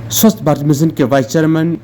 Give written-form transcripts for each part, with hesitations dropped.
स्वस्थ भारत मिशन के vice chairman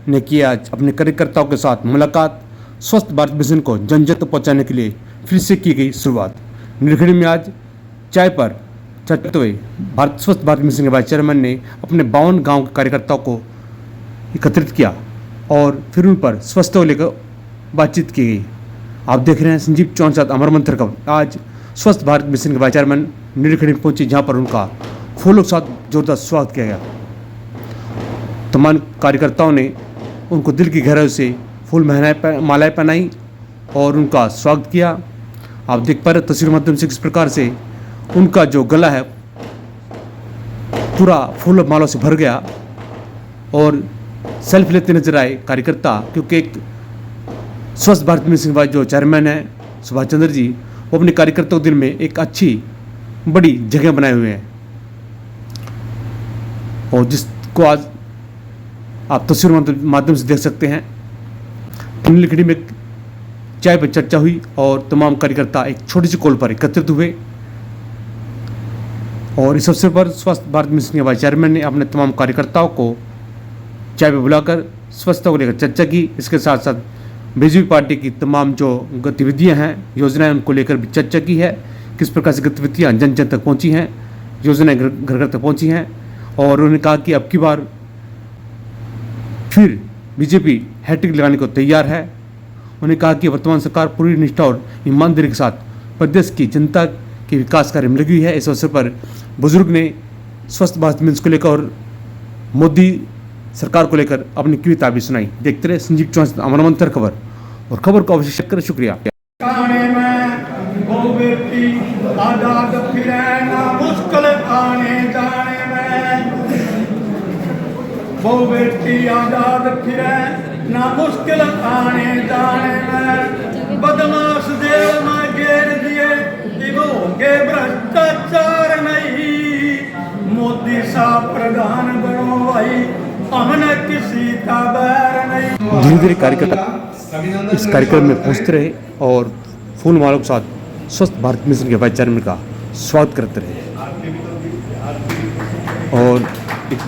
ने किया आज अपने कार्यकर्ताओं के साथ मुलाकात। स्वस्थ भारत मिशन को जन जन तक पहुँचाने के लिए फिर से की गई शुरुआत। नीलगिरी में आज चाय पर चर्चा करते हुए स्वस्थ भारत मिशन के वाइस चेयरमैन ने अपने 52 गाँव के कार्यकर्ताओं को एकत्रित किया और फिर उन पर स्वच्छता को लेकर बातचीत की गई। आप देख रहे हैं संजीव चौहान साथ अमर मंथन का। आज स्वस्थ भारत मिशन के वाइस चेयरमैन नीलगिरी पहुंचे, जहां पर उनका फूलों के साथ जोरदार स्वागत किया गया। तमाम कार्यकर्ताओं ने उनको दिल की गहराई से फूल मालाएं पहनाई और उनका स्वागत किया। आप देख पा रहे तस्वीर माध्यम से किस प्रकार से उनका जो गला है पूरा फूल मालों से भर गया और सेल्फी लेते नजर आए कार्यकर्ता, क्योंकि एक स्वस्थ भारत मिशन का जो चेयरमैन है सुभाष चंद्र जी, वो अपने कार्यकर्ताओं के दिल में एक अच्छी बड़ी जगह बनाए हुए हैं और जिसको आज आप तस्वीर माध्यम से देख सकते हैं। नीलगिरी में चाय पर चर्चा हुई और तमाम कार्यकर्ता एक छोटी सी कॉल पर एकत्रित हुए और इस अवसर पर स्वस्थ भारत मिशन के वाइस चेयरमैन ने अपने तमाम कार्यकर्ताओं को चाय पर बुलाकर स्वच्छता को लेकर चर्चा की। इसके साथ साथ बीजेपी पार्टी की तमाम जो गतिविधियां हैं, योजनाएं, उनको लेकर भी चर्चा की है। किस प्रकार से गतिविधियां जन जन तक पहुंची हैं, योजनाएं घर घर तक पहुंची हैं और उन्होंने कहा कि अब की बार फिर बीजेपी हैट्रिक लगाने को तैयार है। उन्होंने कहा कि वर्तमान सरकार पूरी निष्ठा और ईमानदारी के साथ प्रदेश की जनता के विकास कार्य में लगी हुई है। इस अवसर पर बुजुर्ग ने स्वस्थ भारत मिशन को लेकर और मोदी सरकार को लेकर अपनी कविता भी सुनाई। देखते रहे संजीव चौहान अमर मंथन खबर, और खबर को अवश्य कर शुक्रिया। वो बेटी आजाद फिरे ना मुश्किल आने जाने में, बदमाश जेल में घेर दिए के भ्रष्टाचार नहीं, मोदी साहब प्रधान बनो भाई, हमने किसी का बैर नहीं। धीरे धीरे कार्यकर्ता इस कार्यक्रम में पहुंचते रहे और फूल मालों के साथ स्वस्थ भारत मिशन के वाइस चेयरमैन का स्वागत करते रहे और एक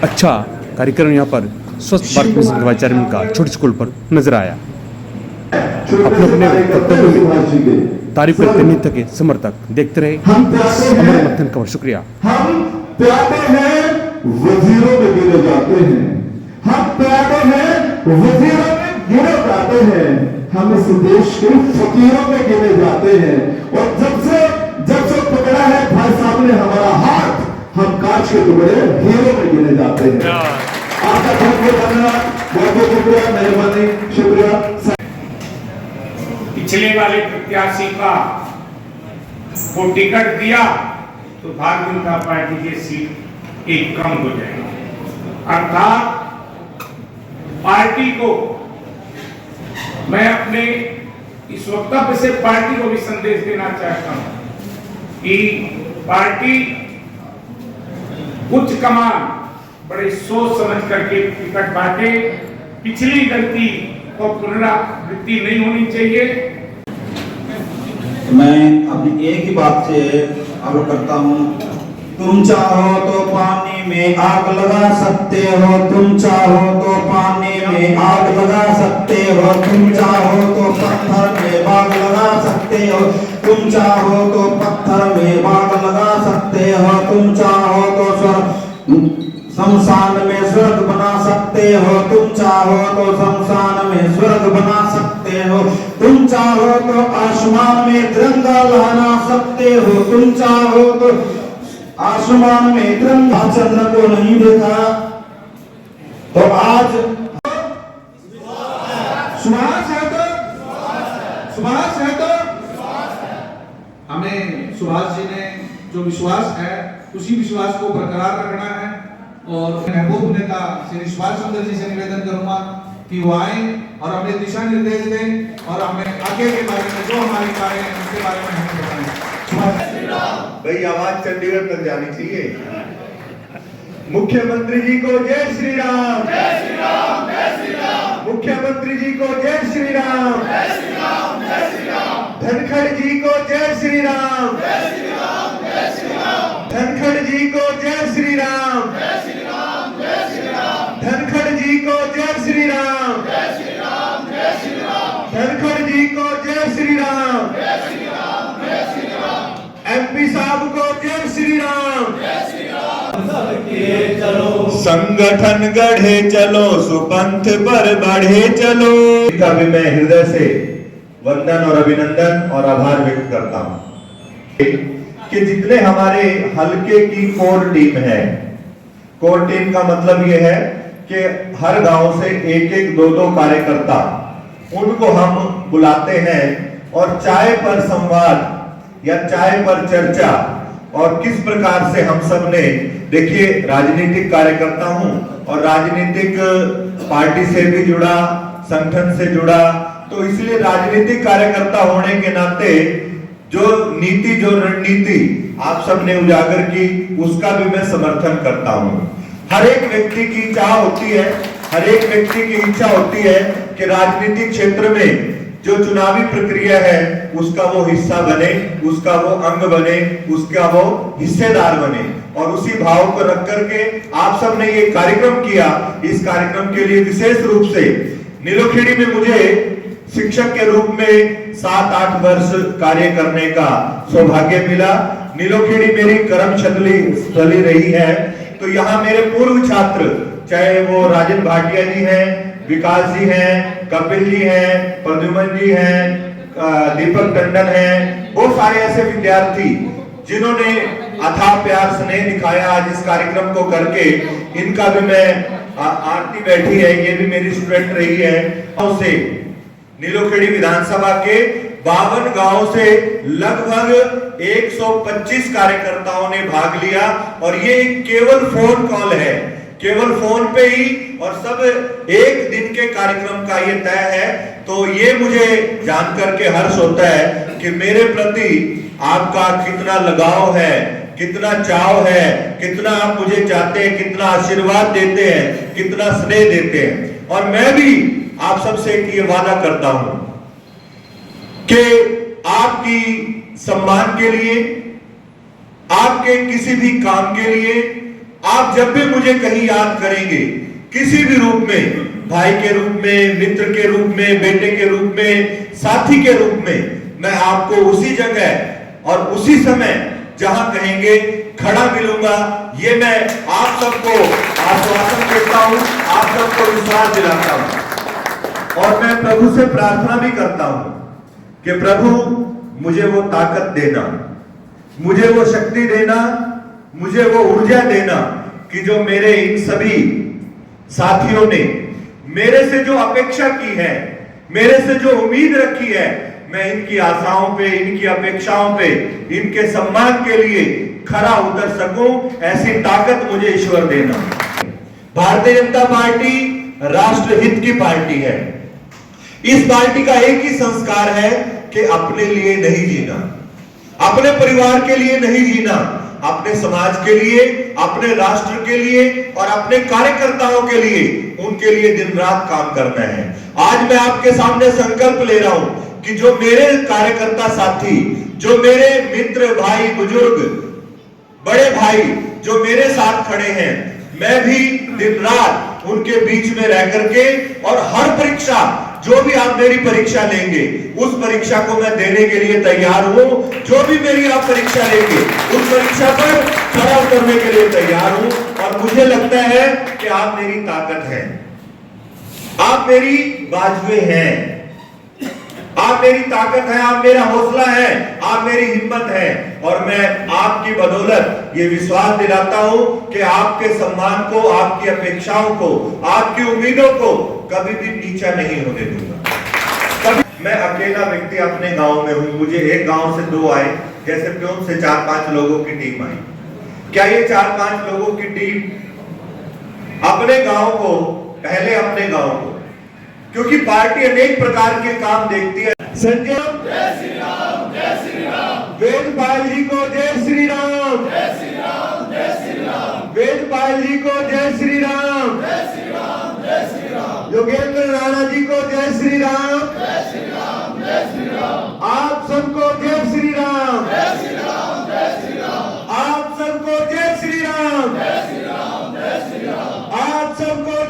अच्छा कार्यक्रम यहाँ पर स्वस्थ भारत मिशन के वाइस चेयरमैन का छोटी स्कूल पर नजर आया। अपने अपने कर्तव्य में तारीफ करते नहीं थके समर्थक। देखते रहे अमर मंथन खबर। शुक्रिया। हम प्यादे हैं, वजीरों में गिने जाते हैं। हम प्यादे हैं, वजीरों में गिने जाते हैं। हम इस देश के फकीरों में गिने जाते हैं और जब से पकड़ा है भाई साहब ने हमारा हाथ, हम कांच के टुकड़े हीरो में गिने जाते हैं। आपका बहुत बहुत धन्यवाद, बहुत बहुत शुक्रिया, मेहरबानी, शुक्रिया। पिछले वाले प्रत्याशी का को टिकट दिया तो भारतीय जनता पार्टी की सीट एक कम हो जाएगी। अर्थात पार्टी को मैं अपने इस वक्तव्य से पार्टी को भी संदेश देना चाहता हूं कि पार्टी उच्च कमान बड़े सोच समझ करके टिकट बांटे। पिछली गलती को पुनरावृत्ति नहीं होनी चाहिए। मैं अपनी एक ही बात से आग्रह करता हूँ, तुम चाहो तो पानी में आग लगा सकते हो, तुम चाहो तो पानी में आग लगा सकते हो, तुम चाहो तो पत्थर में आग लगा सकते हो, तुम चाहो तो पत्थर में आग लगा सकते हो, तुम चाहो तो शमशान में स्वर्ग बना सकते हो, तुम चाहो तो शमशान में स्वर्ग बना सकते हो, तुम चाहो तो आसमान में तिरंगा लहरा सकते हो, तुम चाहो तो आसमान में तिरंगा। चंद्र को नहीं देखा तो आज सुभाष है तो सुभाष है तो हमें सुभाष जी ने जो विश्वास है उसी विश्वास को बरकरार रखना है और महबूब नेता श्री सुभाष चंद्र जी से निवेदन करूंगा कि वो आए और हमें दिशा निर्देश दें और हमें आगे के बारे में जो हमारे कार्य हैं उनके बारे में हमें बताएं। भाई आवाज चंडीगढ़ तक जानी चाहिए। मुख्यमंत्री जी को जय श्री राम, जय श्री राम, जय श्री राम। मुख्यमंत्री जी को जय श्री राम, जय श्री राम, जय श्री राम। धनखड़ जी को जय श्री राम, जय श्री राम, जय श्री राम। धनखड़ जी को जय श्री राम, जय श्री राम, जय श्री राम। संगठन गढ़े चलो, सुपंथ पर बढ़े चलो। का भी मैं हृदय से वंदन और अभिनंदन और आभार व्यक्त करता हूं कि जितने हमारे हलके की कोर टीम है, कोर टीम का मतलब यह है कि हर गांव से एक एक दो दो कार्यकर्ता, उनको हम बुलाते हैं और चाय पर संवाद या चाय पर चर्चा, और किस प्रकार से हम सब ने, देखिए राजनीतिक कार्यकर्ता हूं और राजनीतिक पार्टी से भी जुड़ा, संगठन से जुड़ा, तो इसलिए राजनीतिक कार्यकर्ता होने के नाते जो नीति, जो रणनीति आप सब ने उजागर की, उसका भी मैं समर्थन करता हूं। हर एक व्यक्ति की चाह होती है, हर एक व्यक्ति की इच्छा होती है कि राजनीतिक क्षेत्र में जो चुनावी प्रक्रिया है उसका वो हिस्सा बने, उसका वो अंग बने, उसका वो हिस्सेदार बने, और उसी भाव को रख करके आप सब ने ये कार्यक्रम किया। इस कार्यक्रम के लिए विशेष रूप से नीलोखेड़ी में मुझे शिक्षक के रूप में 7-8 वर्ष कार्य करने का सौभाग्य मिला। नीलोखेड़ी मेरी कर्म स्थली रही है, तो यहाँ मेरे पूर्व छात्र, चाहे वो राजन भाटिया जी हैं, विकास जी हैं, कपिल जी हैं, प्रद्युमन जी हैं, दीपक टंडन हैं, बहुत सारे ऐसे विद्यार्थी जिन्होंने अथाह प्यार स्नेह दिखाया आज इस कार्यक्रम को करके, इनका भी मैं, आरती बैठी है, ये भी मेरी स्टूडेंट रही है। से नीलोखेड़ी विधानसभा के 52 गांवों से लगभग 125 कार्यकर्ताओं ने भाग लिया, और ये केवल फोन कॉल है, केवल फोन पे ही, और सब एक दिन के कार्यक्रम का ये तय है। तो ये मुझे जानकर के हर्ष होता है कि मेरे प्रति आपका कितना लगाव है, कितना चाव है, कितना आप मुझे चाहते हैं, कितना आशीर्वाद देते हैं, कितना स्नेह देते हैं। और मैं भी आप सबसे ये वादा करता हूं कि आपकी सम्मान के लिए, आपके किसी भी काम के लिए, आप जब भी मुझे कहीं याद करेंगे, किसी भी रूप में, भाई के रूप में, मित्र के रूप में, बेटे के रूप में, साथी के रूप में, मैं आपको उसी जगह और उसी समय जहां कहेंगे खड़ा मिलूंगा। ये मैं आप सबको आश्वासन देता हूं, आप सबको विश्वास दिलाता हूं, और मैं प्रभु से प्रार्थना भी करता हूं कि प्रभु मुझे वो ताकत देना, मुझे वो शक्ति देना, मुझे वो ऊर्जा देना कि जो मेरे इन सभी साथियों ने मेरे से जो अपेक्षा की है, मेरे से जो उम्मीद रखी है, मैं इनकी आशाओं पे, इनकी अपेक्षाओं पे, इनके सम्मान के लिए खरा उतर सकूं, ऐसी ताकत मुझे ईश्वर देना। भारतीय जनता पार्टी राष्ट्र हित की पार्टी है। इस पार्टी का एक ही संस्कार है कि अपने लिए नहीं जीना, अपने परिवार के लिए नहीं जीना, अपने समाज के लिए, अपने राष्ट्र के लिए और अपने कार्यकर्ताओं के लिए, उनके लिए दिन रात काम करना है। आज मैं आपके सामने संकल्प ले रहा हूं कि जो मेरे कार्यकर्ता साथी, जो मेरे मित्र, भाई, बुजुर्ग, बड़े भाई जो मेरे साथ खड़े हैं, मैं भी दिन रात उनके बीच में रह करके, और हर परीक्षा, जो भी आप मेरी परीक्षा लेंगे, उस परीक्षा को मैं देने के लिए तैयार हूं। जो भी मेरी आप परीक्षा लेंगे, उस परीक्षा पर खरा उतरने के लिए तैयार हूं। और मुझे लगता है कि आप मेरी ताकत हैं, आप मेरी बाजुएं हैं, आप मेरी ताकत है, आप मेरा हौसला है, आप मेरी हिम्मत है। और मैं आपकी बदौलत ये विश्वास दिलाता हूं कि आपके सम्मान को, आपकी अपेक्षाओं को, आपकी उम्मीदों को कभी भी नीचा नहीं होने दूंगा। कभी मैं अकेला व्यक्ति अपने गांव में हूं, मुझे एक गांव से 2 आए, जैसे प्योन से 4-5 लोगों की टीम आई। क्या ये 4-5 लोगों की टीम अपने गांव को, पहले अपने गांव को, क्योंकि पार्टी अनेक प्रकार के काम देखती है। संजय जय श्री राम, जय श्री राम। वेदपाल जी को जय श्री राम, जय श्री राम, जय श्री राम। वेदपाल जी को जय श्री राम, जय श्री राम, जय श्री राम। योगेंद्र राणा जी को जय श्री राम, जय श्री राम, जय श्री राम। आप सबको जय श्री राम, जय श्री राम, जय श्री राम। आप सबको जय श्री राम, जय श्री राम, जय श्री राम। आप सबको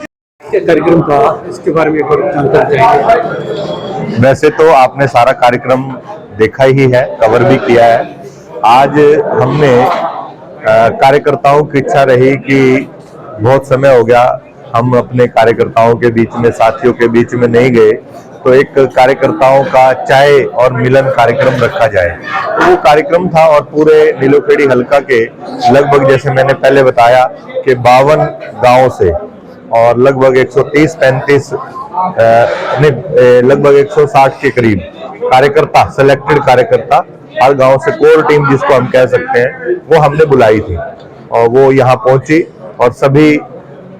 कार्यक्रम का, इसके बारे में जानकारी चाहिए। वैसे तो आपने सारा कार्यक्रम देखा ही है, कवर भी किया है। आज हमने कार्यकर्ताओं की इच्छा रही कि बहुत समय हो गया हम अपने कार्यकर्ताओं के बीच में, साथियों के बीच में नहीं गए, तो एक कार्यकर्ताओं का चाय और मिलन कार्यक्रम रखा जाए। तो वो कार्यक्रम था और पूरे नीलोखेड़ी हलका के लगभग, जैसे मैंने पहले बताया कि 52 गांव से और लगभग 130-135 लगभग 160 के करीब कार्यकर्ता, सिलेक्टेड कार्यकर्ता, हर गांव से कोर टीम जिसको हम कह सकते हैं, वो हमने बुलाई थी और वो यहाँ पहुंची और सभी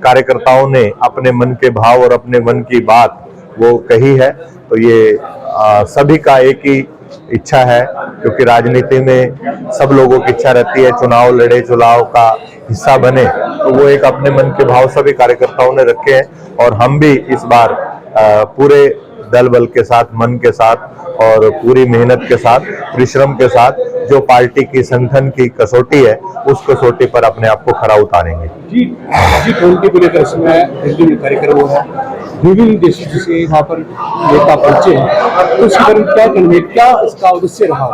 कार्यकर्ताओं ने अपने मन के भाव और अपने मन की बात वो कही है। तो ये सभी का एक ही इच्छा है, क्योंकि राजनीति में सब लोगों की इच्छा रहती है चुनाव लड़े, चुनाव का हिस्सा बने, तो वो एक अपने मन के भाव सभी कार्यकर्ताओं ने रखे हैं और हम भी इस बार पूरे दल बल के साथ, मन के साथ और पूरी मेहनत के साथ, परिश्रम के साथ जो पार्टी की संगठन की कसौटी है उस कसौटी पर अपने आप को खरा उतारेंगे। G20 को लेकर इसमें कार्यक्रम हुआ है, विभिन्न देशों से वहाँ पर नेता पहुंचे हैं, तो उसके बारे में क्या कहना है, क्या इसका उद्देश्य रहा?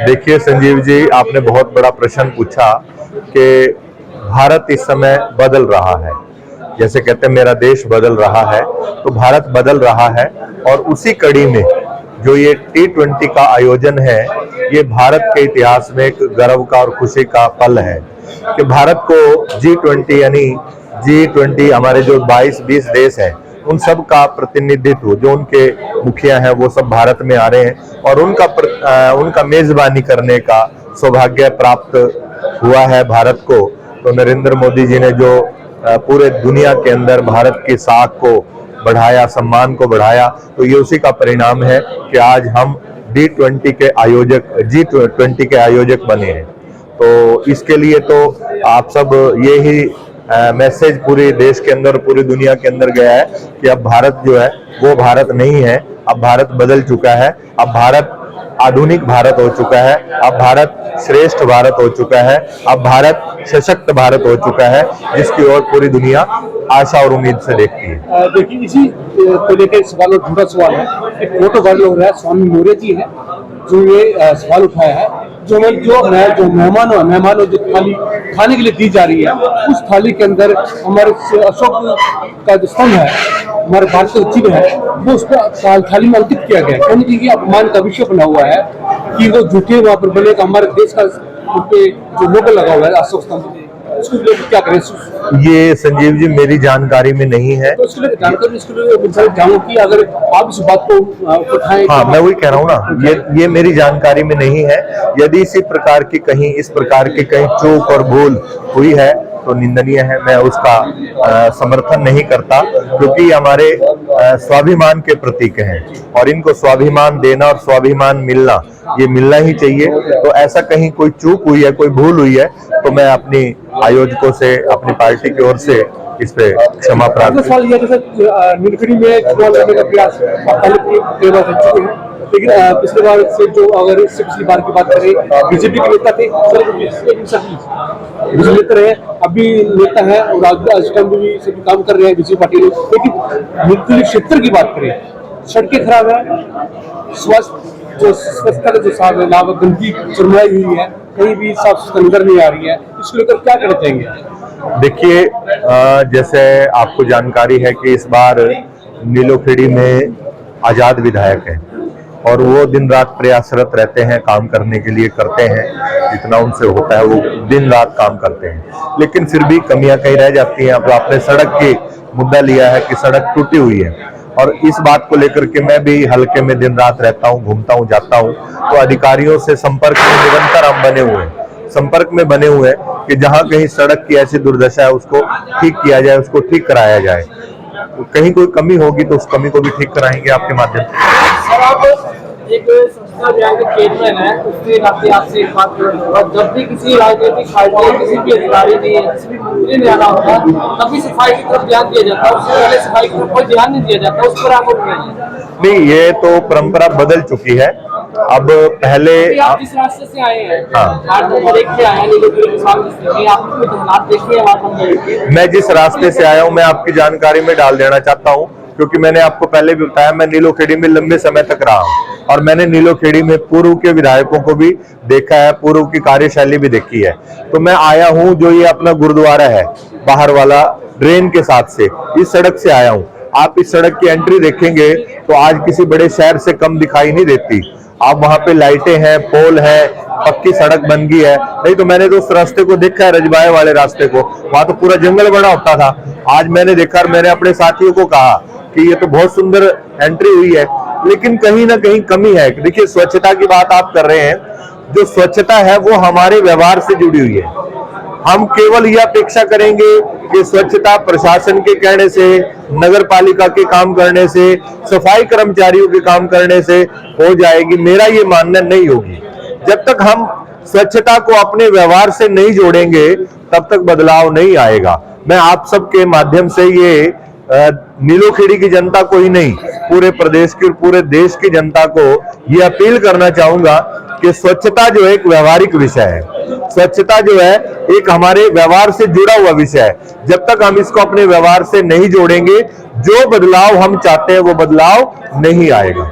देखिए संजीव जी, आपने बहुत बड़ा प्रश्न पूछा कि भारत इस समय बदल रहा है, जैसे कहते हैं मेरा देश बदल रहा है, तो भारत बदल रहा है और उसी कड़ी में जो ये T20 का आयोजन है, ये भारत के इतिहास में एक गर्व का और खुशी का पल है कि भारत को G20 यानी G20 हमारे जो 22-20 देश हैं उन सब का प्रतिनिधित्व, जो उनके मुखिया हैं वो सब भारत में आ रहे हैं और उनका मेजबानी करने का सौभाग्य प्राप्त हुआ है भारत को। तो नरेंद्र मोदी जी ने जो पूरे दुनिया के अंदर भारत की साख को बढ़ाया, सम्मान को बढ़ाया, तो ये उसी का परिणाम है कि आज हम G20 के आयोजक बने हैं। तो इसके लिए तो आप सब ये ही मैसेज पूरे देश के अंदर, पूरी दुनिया के अंदर गया है कि अब भारत जो है वो भारत नहीं है, अब भारत बदल चुका है, अब भारत आधुनिक भारत हो चुका है, अब भारत श्रेष्ठ भारत हो चुका है, अब भारत सशक्त भारत हो चुका है, जिसकी ओर पूरी दुनिया आशा और उम्मीद से देखती है। देखिए, इसी को लेकर सवाल और दूसरा सवाल है, एक फोटो वायरल हो रहा है, स्वामी मौर्य जी है जो ये सवाल उठाया है, जो मेहमानों जो थाली खाने के लिए दी जा रही है, उस थाली के अंदर हमारे अशोक का जो स्तंभ है, हमारे भारत का चिन्ह है, वो उस पर थाली में अंकित किया गया है। कहने की अपमान का विषय बना हुआ है कि वो झूठे वहाँ पर बनेगा, हमारे देश का जो लोगो लगा हुआ है अशोक स्तंभ, उसको क्या करें? ये संजीव जी मेरी जानकारी में नहीं है, तो इसके लिए जानकारी, इसके लिए जानूं कि अगर आप इस बात को उठाएं। हाँ, मैं वही कह रहा हूँ ना, ये मेरी जानकारी में नहीं है। यदि इस प्रकार की कहीं चूक और भूल हुई है तो निंदनीय है, मैं उसका समर्थन नहीं करता, क्योंकि हमारे स्वाभिमान के प्रतीक हैं और इनको स्वाभिमान देना और स्वाभिमान मिलना, ये मिलना ही चाहिए। तो ऐसा कहीं कोई चूक हुई है, कोई भूल हुई है, तो मैं अपनी आयोजकों से, अपनी पार्टी की ओर से इस पे क्षमा प्रार्थना। नीलगिरी में चुनाव लड़ने का प्रयास पहले, लेकिन पिछली बार से जो, अगर इससे पिछली बार की बात करें, बीजेपी के नेता थे, नेता रहे, अभी नेता है और आज टाइम भी सभी काम कर रहे हैं बीजेपी पार्टी में। लेकिन नीलगिरी क्षेत्र की बात करें, सड़कें खराब है, स्वच्छता का जो साफ है, गंदगी जमाई हुई है, कहीं भी साफ सुथरा नजर नहीं आ रही है, इसको लेकर क्या कहना चाहेंगे? देखिए, जैसे आपको जानकारी है कि इस बार नीलोखेड़ी में आजाद विधायक हैं और वो दिन रात प्रयासरत रहते हैं, काम करने के लिए करते हैं, जितना उनसे होता है वो दिन रात काम करते हैं, लेकिन फिर भी कमियां कहीं रह जाती हैं। अब आपने सड़क की मुद्दा लिया है कि सड़क टूटी हुई है, और इस बात को लेकर के मैं भी हल्के में दिन रात रहता हूँ, घूमता हूँ, जाता हूँ, तो अधिकारियों से संपर्क में निरंतर हम बने हुए हैं कि जहाँ कहीं सड़क की ऐसी दुर्दशा है उसको ठीक किया जाए, उसको ठीक कराया जाए। कहीं कोई कमी होगी तो उस कमी को भी ठीक कराएंगे आपके माध्यम से। सर, आप एक संस्था विभाग के चेयरमैन है, उसके नाते आपसे एक बात करूंगा, जब भी किसी राजनीतिक पार्टी, किसी भी अधिकारी ने, किसी भी मंत्री ने आना होता है, तभी सफाई की तरफ ध्यान दिया जाता है, उससे पहले सफाई की तरफ कोई ध्यान नहीं दिया जाता, उस पर आप नहीं, ये तो परंपरा बदल चुकी है। अब पहले आप जिस रास्ते से आए हैं, देख के आए हैं, आपको हालात देखे हैं, मैं जिस रास्ते से आया हूँ मैं आपकी जानकारी में डाल देना चाहता हूँ क्योंकि मैंने आपको पहले भी बताया मैं नीलोखेड़ी में लंबे समय तक रहा हूं और मैंने नीलोखेड़ी में पूर्व के विधायकों को भी देखा है, पूर्व की कार्यशैली भी देखी है। तो मैं आया हूं जो ये अपना गुरुद्वारा है बाहर वाला ड्रेन के साथ से, इस सड़क से आया हूं। आप इस सड़क की एंट्री देखेंगे तो आज किसी बड़े शहर से कम दिखाई नहीं देती। आप वहां पे लाइटें हैं, पोल है, पक्की सड़क बन गई है। नहीं तो मैंने तो उस रास्ते को देखा है, रजबाए वाले रास्ते को, वहां तो पूरा जंगल बना होता था। आज मैंने देखा और मैंने अपने साथियों को कहा कि ये तो बहुत सुंदर एंट्री हुई है, लेकिन कहीं ना कहीं कमी है। देखिए स्वच्छता की बात आप कर रहे हैं, जो स्वच्छता है वो हमारे व्यवहार से जुड़ी हुई है। हम केवल यह अपेक्षा करेंगे कि स्वच्छता प्रशासन के कहने से, नगर पालिका के काम करने से, सफाई कर्मचारियों के काम करने से हो जाएगी, मेरा ये मानना नहीं होगी। जब तक हम स्वच्छता को अपने व्यवहार से नहीं जोड़ेंगे तब तक बदलाव नहीं आएगा। मैं आप सबके माध्यम से ये नीलोखेड़ी की जनता को ही नहीं, पूरे प्रदेश की और पूरे देश की जनता को ये अपील करना चाहूंगा कि स्वच्छता जो एक व्यवहारिक विषय है, स्वच्छता जो है एक हमारे व्यवहार से जुड़ा हुआ विषय है। जब तक हम इसको अपने व्यवहार से नहीं जोड़ेंगे, जो बदलाव हम चाहते हैं वो बदलाव नहीं आएगा।